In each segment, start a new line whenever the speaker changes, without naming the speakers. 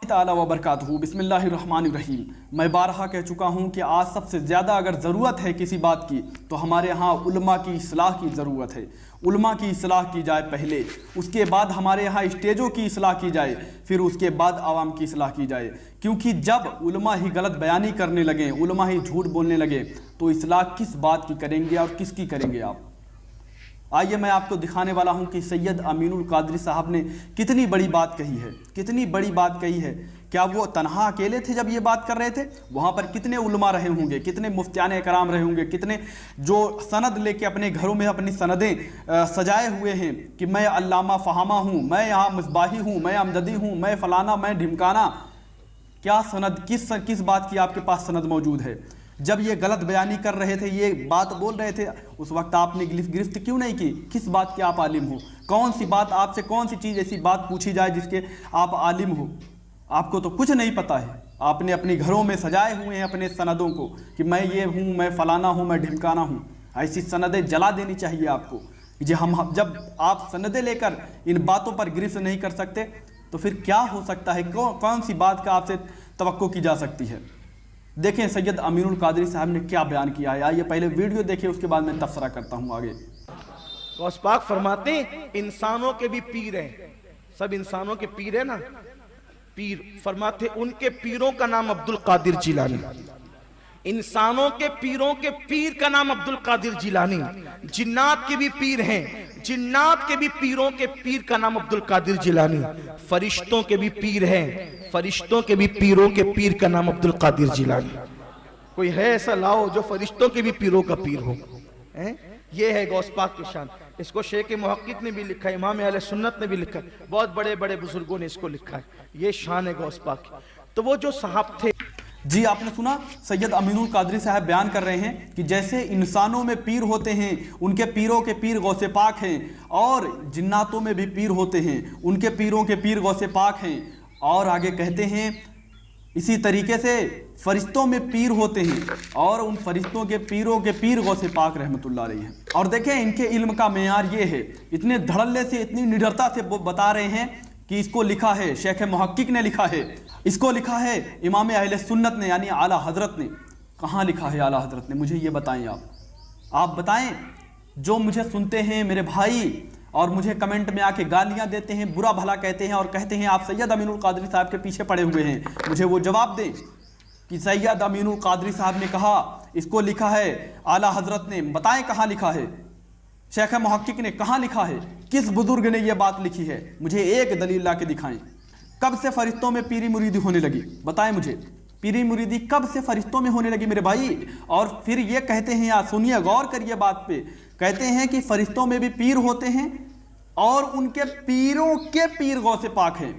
ताला व बरकातहू। बिस्मिल्लाहिर्रहमानिर्रहीम। मैं बारहा कह चुका हूँ कि आज सबसे ज़्यादा अगर ज़रूरत है किसी बात की तो हमारे यहाँ उलमा की इस्लाह की ज़रूरत है। उलमा की इस्लाह की जाए पहले, उसके बाद हमारे यहाँ स्टेजों की इस्लाह की जाए, फिर उसके बाद आवाम की इस्लाह की जाए। क्योंकि जब उलमा ही गलत बयानी करने लगे, उलमा ही झूठ बोलने लगे, तो इस्लाह किस बात की करेंगे और किसकी करेंगे आप? आइए मैं आपको दिखाने वाला हूं कि सैयद अमीनुल कादरी साहब ने कितनी बड़ी बात कही है, कितनी बड़ी बात कही है। क्या वो तन्हा अकेले थे जब ये बात कर रहे थे? वहाँ पर कितने उलमा रहे होंगे, कितने मुफ्तियान कराम रहे होंगे, कितने जो सनद लेके अपने घरों में अपनी सनदें सजाए हुए हैं कि मैं अल्लामा फ़हामा हूँ, मैं यहाँ मिसबाही हूँ, मैं अमजदी हूँ, मैं फ़लाना, मैं ढिमकाना। क्या सनद, किस बात की आपके पास सनद मौजूद है? जब ये गलत बयानी कर रहे थे, ये बात बोल रहे थे, उस वक्त आपने गिरफ्त क्यों नहीं की? किस बात के आप आलिम हो? कौन सी बात आपसे, कौन सी चीज़ ऐसी बात पूछी जाए जिसके आप आलिम हो? आपको तो कुछ नहीं पता है। आपने अपने घरों में सजाए हुए हैं अपने सनदों को कि मैं ये हूँ, मैं फ़लाना हूँ, मैं ढिमकाना हूँ। ऐसी सनदें जला देनी चाहिए आपको। जब आप सनदें लेकर इन बातों पर गिरफ्त नहीं कर सकते तो फिर क्या हो सकता है? कौन सी बात का आपसे तवक्को की जा सकती है? देखें सैयद अमीनुल कादरी साहब ने क्या बयान किया है। आइए पहले वीडियो देखें, उसके बाद मैं तबसरा करता हूँ आगे।
गौस पाक फरमाते हैं इंसानों के भी पीर हैं, सब इंसानों के पीर है ना, पीर फरमाते उनके पीरों का नाम अब्दुल कादिर जिलानी। इंसानों के पीरों के पीर का नाम अब्दुल कादिर जिलानी। जिन्नात के भी पीर हैं, जिन्नात के भी पीरों के पीर का नाम अब्दुल कादिर जिलानी। फरिश्तों के भी पीर हैं, फरिश्तों के भी पीरों के पीर का नाम अब्दुल कादिर जिलानी। कोई है ऐसा लाओ जो फरिश्तों के भी पीरों का पीर हो? ये है गौस पाक की शान। इसको शेख मुहक्किक ने भी लिखा है, इमाम अहले सुन्नत ने भी लिखा है, बहुत बड़े बड़े बुजुर्गों ने इसको लिखा है। ये शान है गौस पाक की। तो वो जो साहब थे,
जी आपने सुना, सैयद अमीनुल कादरी साहब बयान कर रहे हैं कि जैसे इंसानों में पीर होते हैं, उनके पीरों के पीर गौसे पाक हैं, और जिन्नातों में भी पीर होते हैं, उनके पीरों के पीर गौसे पाक हैं। और आगे कहते हैं इसी तरीके से फरिश्तों में पीर होते हैं, और उन फरिश्तों के पीरों के पीर गौसे पाक रहमतुल्लाह अलैहि हैं। और देखें इनके इल्म का मेयार ये है, इतने धड़ल्ले से, इतनी निडरता से वो बता रहे हैं कि इसको लिखा है शेख मुहक्किक ने लिखा है, इसको लिखा है इमाम अहले सुन्नत ने, यानी आला हजरत ने। कहाँ लिखा है आला हजरत ने? मुझे ये बताएं आप बताएं। जो मुझे सुनते हैं मेरे भाई और मुझे कमेंट में आके गालियां देते हैं, बुरा भला कहते हैं और कहते हैं आप सैयद अमीनुल कादरी साहब के पीछे पड़े हुए हैं, मुझे वो जवाब दें कि सैयद अमीनुल कादरी साहब ने कहा, इसको लिखा है आला हजरत ने। बताएं कहाँ लिखा है? शेख मुहक्किक ने कहाँ लिखा है? किस बुजुर्ग ने यह बात लिखी है? मुझे एक दलील ला के दिखाएं। कब से फरिश्तों में पीरी मुरीदी होने लगी? बताएं मुझे, पीरी मुरीदी कब से फरिश्तों में होने लगी मेरे भाई? और फिर ये कहते हैं, यार सुनिए, गौर करिए बात पे, कहते हैं कि फरिश्तों में भी पीर होते हैं और उनके पीरों के पीर गौसे पाक हैं।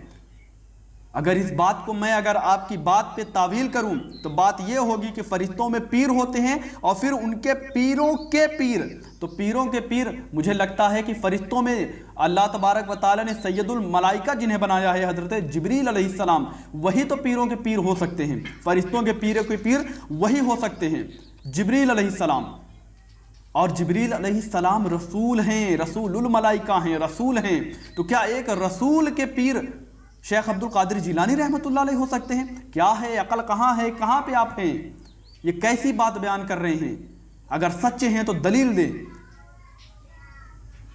अगर इस बात को मैं अगर आपकी बात पे तावील करूं तो बात यह होगी कि फरिश्तों में पीर होते हैं और फिर उनके पीरों के पीर। तो पीरों के पीर, मुझे लगता है कि फरिश्तों में अल्लाह तबारक व तआला ने सैयदुल मलाइका जिन्हें बनाया है हजरत जिब्रील अलैहिस्सलाम, वही तो पीरों के पीर हो सकते हैं। फरिश्तों के पीरों के पीर वही हो सकते हैं, जिब्रील अलैहिस्सलाम। और जिब्रील अलैहिस्सलाम रसूल हैं, रसूलुल मलाइका हैं, रसूल हैं। तो क्या एक रसूल के पीर शेख अब्दुल कादिर जिलानी रहमतुल्लाह अलैह हो सकते हैं? क्या है, अकल कहाँ है? कहाँ पे आप हैं? ये कैसी बात बयान कर रहे हैं? अगर सच्चे हैं तो दलील दें,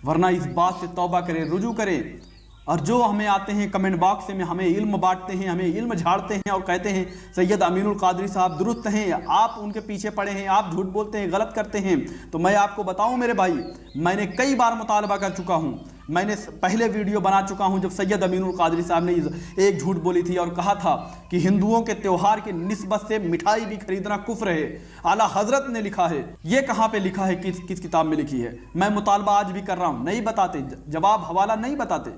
वरना इस बात से तौबा करें, रुजू करें। और जो हमें आते हैं कमेंट बॉक्स में हमें इल्म बांटते हैं, हमें इल्म झाड़ते हैं और कहते हैं सैयद अमीनुल कादरी साहब दुरुस्त हैं, आप उनके पीछे पड़े हैं, आप झूठ बोलते हैं, गलत करते हैं, तो मैं आपको बताऊं मेरे भाई, मैंने कई बार मुतालबा कर चुका हूं। मैंने पहले वीडियो बना चुका हूं जब सैयद अमीनुल कादरी साहब ने एक झूठ बोली थी और कहा था कि हिंदुओं के त्यौहार की निस्बत से मिठाई भी खरीदना कुफ्र है। आला हजरत ने लिखा है। ये कहाँ पे लिखा है? किस किताब में लिखी है? मैं मुतालबा आज भी कर रहा हूँ, नहीं बताते, जवाब हवाला नहीं बताते।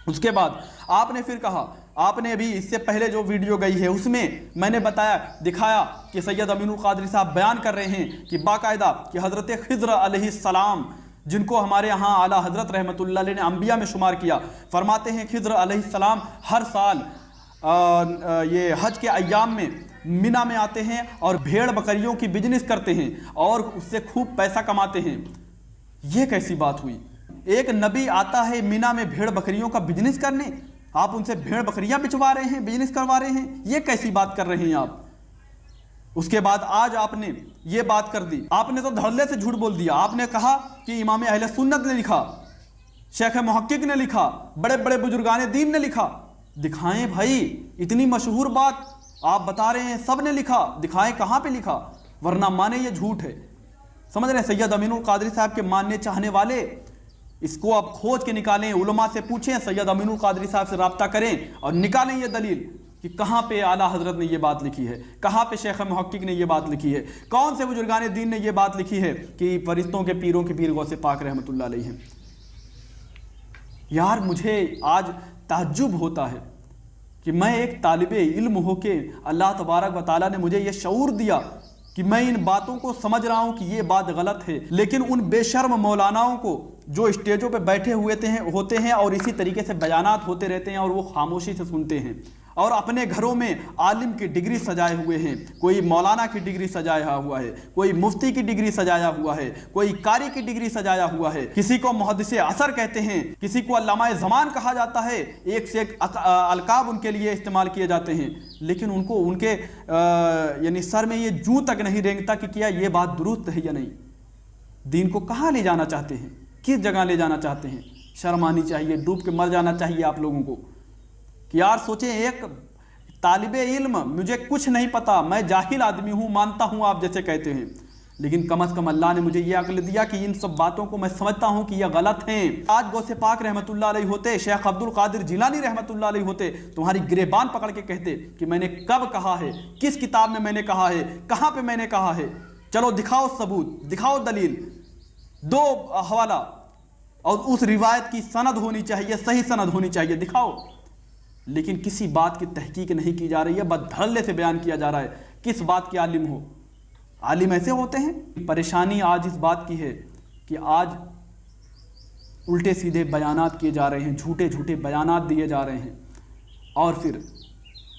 उसके बाद आपने फिर कहा, आपने अभी इससे पहले जो वीडियो गई है उसमें मैंने बताया, दिखाया कि सैयद अमीनुल कादरी साहब बयान कर रहे हैं कि बाकायदा कि हज़रत खिज़्र अलैहिस्सलाम, जिनको हमारे यहाँ आला हज़रत रहमतुल्लाह अलैह ने अंबिया में शुमार किया, फरमाते हैं खिज़्र अलैहिस्सलाम हर साल ये हज के अय्याम में मिना में आते हैं और भेड़ बकरियों की बिजनेस करते हैं और उससे खूब पैसा कमाते हैं। ये कैसी बात हुई? एक नबी आता है मिना में भेड़ बकरियों का बिजनेस करने, आप उनसे भेड़ बकरियां बिचवा रहे हैं, बिजनेस करवा रहे हैं, ये कैसी बात कर रहे हैं आप। उसके बाद आज आपने ये बात कर दी, आपने तो धड़ल्ले से झूठ बोल दिया। आपने कहा कि इमाम अहले सुन्नत ने लिखा, शेख मुहक्किक ने लिखा, बड़े बड़े बुजुर्गाने दीन ने लिखा। दिखाएं भाई, इतनी मशहूर बात आप बता रहे हैं सब ने लिखा, दिखाएं कहाँ पे लिखा, वरना माने ये झूठ है। समझ रहे हैं। सैयद अमीनुल कादरी साहब के मानने चाहने वाले इसको आप खोज के निकालें, उलमा से पूछें, सैयद अमीनुल कादरी साहब से रब्ता करें और निकालें ये दलील कि कहाँ पे आला हजरत ने ये बात लिखी है, कहाँ पे शेख मुहक्किक ने ये बात लिखी है, कौन से बुजुर्गाने दीन ने ये बात लिखी है कि फरिश्तों के पीरों के पीर गौसे पाक रहमतुल्लाह अलैहि हैं। यार मुझे आज ताज्जुब होता है कि मैं एक तालिबे इल्म होके अल्लाह तबारक व तआला ने मुझे ये शऊर दिया कि मैं इन बातों को समझ रहा हूं कि ये बात गलत है, लेकिन उन बेशर्म मौलानाओं को जो स्टेजों पे बैठे होते हैं और इसी तरीके से बयानात होते रहते हैं और वो खामोशी से सुनते हैं और अपने घरों में आलिम की डिग्री सजाए हुए हैं। कोई मौलाना की डिग्री सजाया हुआ है, कोई मुफ्ती की डिग्री सजाया हुआ है, कोई कारी की डिग्री सजाया हुआ है, किसी को मुहद्दिसे असर कहते हैं, किसी को अल्लामा ज़मान कहा जाता है, एक से एक अलकाब उनके लिए इस्तेमाल किए जाते हैं, लेकिन उनको उनके यानी सर में ये जूं तक नहीं रेंगता कि क्या ये बात दुरुस्त है या नहीं। दीन को कहाँ ले जाना चाहते हैं, किस जगह ले जाना चाहते हैं। शर्म आनी चाहिए, डूब के मर जाना चाहिए आप लोगों को कि यार सोचें, एक तालिबे इल्म, मुझे कुछ नहीं पता, मैं जाहिल आदमी हूँ, मानता हूँ आप जैसे कहते हैं, लेकिन कम अज़ कम अल्लाह ने मुझे ये अक्ल दिया कि इन सब बातों को मैं समझता हूँ कि यह गलत हैं। आज गौसे पाक रहमतुल्लाह अलैहि होते, शेख अब्दुल कादिर जिलानी रहमतुल्लाह अलैहि होते, तुम्हारी गिरेबान पकड़ के कहते कि मैंने कब कहा है, किस किताब में मैंने कहा है, कहाँ पे मैंने कहा है, चलो दिखाओ सबूत, दिखाओ दलील, दो हवाला, और उस रिवायत की सनद होनी चाहिए, सही सनद होनी चाहिए, दिखाओ। लेकिन किसी बात की तहकीक नहीं की जा रही है, बस धड़ल्ले से बयान किया जा रहा है। किस बात के आलिम हो? आलिम ऐसे होते हैं। परेशानी आज इस बात की है कि आज उल्टे सीधे बयानात किए जा रहे हैं, झूठे झूठे बयानात दिए जा रहे हैं, और फिर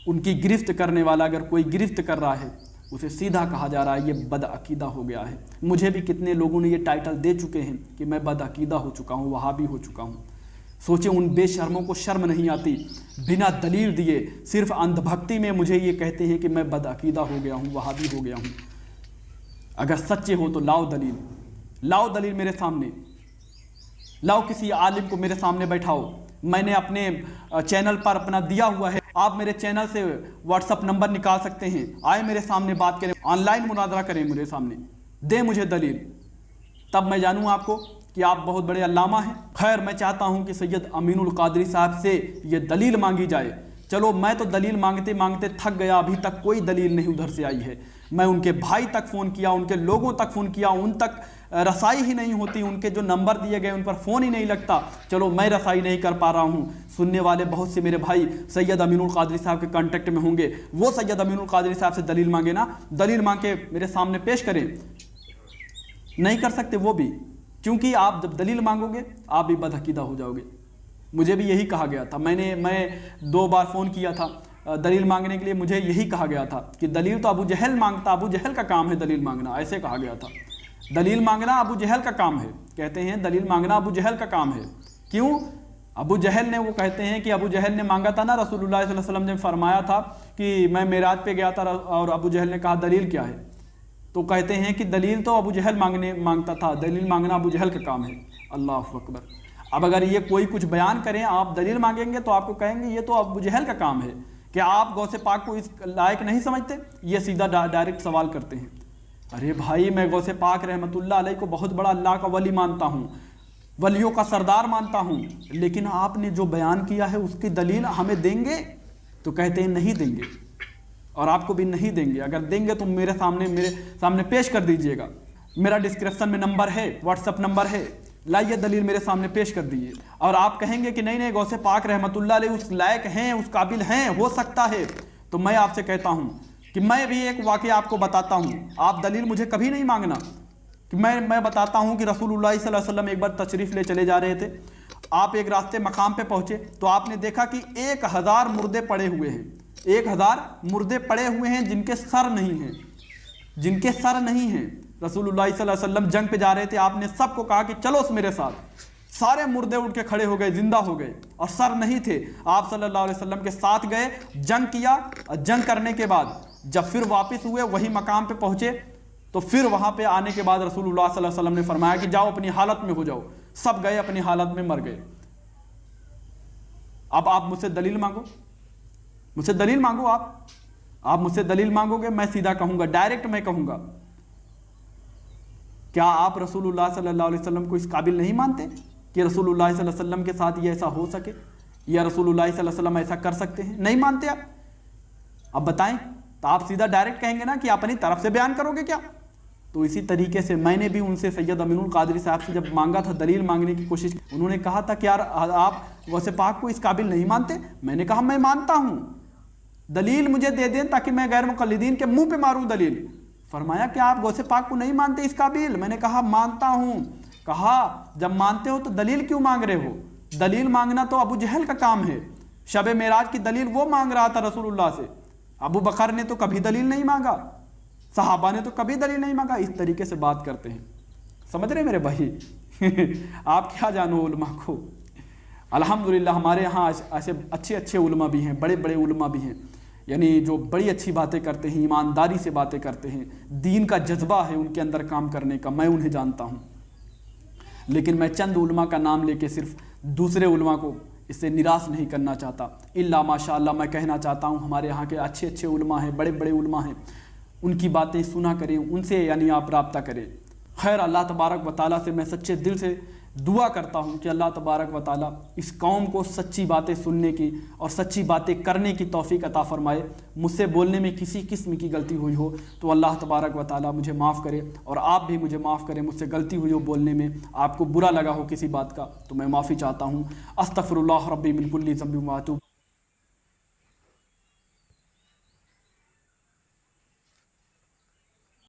उनकी गिरफ्त करने वाला अगर कोई गिरफ्त कर रहा है उसे सीधा कहा जा रहा है ये बदअकीदा हो गया है। मुझे भी कितने लोगों ने ये टाइटल दे चुके हैं कि मैं बदअकीदा हो चुका हूँ, वहाबी हो चुका हूँ। सोचे उन बेशर्मों को शर्म नहीं आती, बिना दलील दिए सिर्फ अंधभक्ति में मुझे ये कहते हैं कि मैं बदअकीदा हो गया हूँ, वहाबी हो गया हूँ। अगर सच्चे हो तो लाओ दलील, लाओ दलील मेरे सामने, लाओ किसी आलिम को मेरे सामने बैठाओ। मैंने अपने चैनल पर अपना दिया हुआ है, आप मेरे चैनल से व्हाट्सअप नंबर निकाल सकते हैं, आए मेरे सामने बात करें, ऑनलाइन मुनाजरा करें मेरे सामने, दे मुझे दलील, तब मैं जानूँ आपको कि आप बहुत बड़े अल्लामा हैं। खैर, मैं चाहता हूं कि सैयद अमीनुल कादरी साहब से ये दलील मांगी जाए। चलो, मैं तो दलील मांगते मांगते थक गया, अभी तक कोई दलील नहीं उधर से आई है। मैं उनके भाई तक फ़ोन किया, उनके लोगों तक फ़ोन किया, उन तक रसाई ही नहीं होती, उनके जो नंबर दिए गए उन पर फ़ोन ही नहीं लगता। चलो, मैं रसाई नहीं कर पा रहा हूँ, सुनने वाले बहुत से मेरे भाई सैयद अमीनुल कादरी साहब के कांटेक्ट में होंगे, वो सैयद अमीनुल कादरी साहब से दलील मांगे ना, दलील मांग के मेरे सामने पेश करें। नहीं कर सकते वो भी, क्योंकि आप जब दलील मांगोगे आप भी बदअकीदा हो जाओगे। मुझे भी यही कहा गया था, मैं 2 बार फ़ोन किया था दलील मांगने के लिए, मुझे यही कहा गया था कि दलील तो अबू जहल मांगता, अबू जहल का काम है दलील मांगना, ऐसे कहा गया था। दलील मांगना अबू जहल का काम है, कहते हैं दलील मांगना अबू जहल का काम है। क्यों? अबू जहल ने, वो कहते हैं कि अबू जहल ने मांगा था ना, रसूलुल्लाह सल्लल्लाहु अलैहि वसल्लम ने फरमाया था कि मैं मेराज पे गया था और अबू जहल ने कहा दलील क्या है, तो कहते हैं कि दलील तो अबू जहल मांगता था, दलील मांगना अबू जहल का काम है। अल्लाह अकबर। अब अगर ये कोई कुछ बयान करें, आप दलील मांगेंगे तो आपको कहेंगे ये तो अबू जहल का काम है, क्या आप गौसे पाक को इस लायक नहीं समझते? ये सीधा डायरेक्ट सवाल करते हैं। अरे भाई, मैं गौसे पाक रहमतुल्लाह अलैह को बहुत बड़ा अल्लाह का वली मानता हूँ, वलियों का सरदार मानता हूँ, लेकिन आपने जो बयान किया है उसकी दलील हमें देंगे? तो कहते हैं नहीं देंगे, और आपको भी नहीं देंगे। अगर देंगे तो मेरे सामने पेश कर दीजिएगा। मेरा डिस्क्रिप्शन में नंबर है, व्हाट्सअप नंबर है, लाइए दलील मेरे सामने पेश कर दीजिए। और आप कहेंगे कि नहीं गौसे पाक रहमतुल्लाह अलैह उस लायक हैं, उस काबिल हैं, हो सकता है, तो मैं आपसे कहता हूँ कि मैं भी एक वाक़या आपको बताता हूँ। आप दलील मुझे कभी नहीं मांगना कि मैं बताता हूँ कि रसूलुल्लाह सल्लल्लाहु अलैहि वसल्लम एक बार तशरीफ़ ले चले जा रहे थे। आप एक रास्ते मकाम पे पहुँचे तो आपने देखा कि 1000 मुर्दे पड़े हुए हैं, 1000 मुर्दे पड़े हुए हैं जिनके सर नहीं हैं, रसूलुल्लाह सल्लल्लाहु अलैहि वसल्लम जंग पे जा रहे थे, आपने सबको कहा कि चलो मेरे साथ, सारे मुर्दे उठ के खड़े हो गए, जिंदा हो गए, और सर नहीं थे। आप सल्लल्लाहु अलैहि वसल्लम के साथ गए, जंग किया, और जंग करने के बाद जब फिर वापस हुए वही मकाम पे पहुंचे, तो फिर वहां पे आने के बाद रसूलुल्लाह सल्लल्लाहु अलैहि वसल्लम ने फरमाया कि जाओ अपनी हालत में हो जाओ। सब गए अपनी हालत में, मर गए। अब आप मुझसे दलील मांगो, मुझसे दलील मांगो। आप मुझसे दलील मांगोगे, मैं सीधा कहूंगा, डायरेक्ट मैं कहूंगा, क्या आप रसूलुल्लाह सल्लल्लाहु अलैहि वसल्लम को इस काबिल नहीं मानते कि रसूलुल्लाह सल्लल्लाहु अलैहि वसल्लम के साथ ये ऐसा हो सके, या रसूलुल्लाह सल्लल्लाहु अलैहि वसल्लम ऐसा कर सकते हैं? नहीं मानते आप? अब बताएं, तो आप सीधा डायरेक्ट कहेंगे ना कि अपनी तरफ से बयान करोगे क्या? तो इसी तरीके से मैंने भी उनसे सैयद अमीनुल कादरी साहब से जब मांगा था, दलील मांगने की कोशिश, उन्होंने कहा था कि यार आप गौसे पाक को इस काबिल नहीं मानते। मैंने कहा मैं मानता हूं, दलील मुझे दे दें ताकि मैं गैर मुकल्लिदीन के मुंह पे मारूं दलील। फरमाया कि आप गौसे पाक को नहीं मानते इस काबिल। मैंने कहा मानता हूं। कहा जब मानते हो तो दलील क्यों मांग रहे हो? दलील मांगना तो अबू जहल का काम है। शब मेराज की दलील वो मांग रहा था रसूलुल्लाह से। अबू बकर ने तो कभी दलील नहीं मांगा, सहाबा ने तो कभी दलील नहीं मांगा। इस तरीके से बात करते हैं, समझ रहे मेरे भाई? आप क्या जानो उलमा को। अल्हम्दुलिल्लाह हमारे यहाँ ऐसे अच्छे अच्छे उलमा भी हैं, बड़े बड़े उलमा भी हैं, यानी जो बड़ी अच्छी बातें करते हैं, ईमानदारी से बातें करते हैं, दीन का जज्बा है उनके अंदर काम करने का, मैं उन्हें जानता हूँ। लेकिन मैं चंद उलमा का नाम लेके सिर्फ दूसरे उलमा को इससे निराश नहीं करना चाहता। इल्ला माशाअल्लाह मैं कहना चाहता हूँ हमारे यहाँ के अच्छे अच्छे उलमा हैं, बड़े बड़े उलमा हैं, उनकी बातें सुना करें, उनसे यानी आप राब्ता करें। खैर, अल्लाह तबारक व तआला से मैं सच्चे दिल से दुआ करता हूँ कि अल्लाह तबारक व तआला इस कौम को सच्ची बातें सुनने की और सच्ची बातें करने की तौफीक अता फरमाए। मुझसे बोलने में किसी किस्म की गलती हुई हो तो अल्लाह तबारक व तआला मुझे माफ़ करे, और आप भी मुझे माफ़ करें। मुझसे गलती हुई हो बोलने में, आपको बुरा लगा हो किसी बात का, तो मैं माफ़ी चाहता हूँ। अस्तगफिरुल्लाह रब्बी मिन कुल्ली ज़ंबिन व अतूब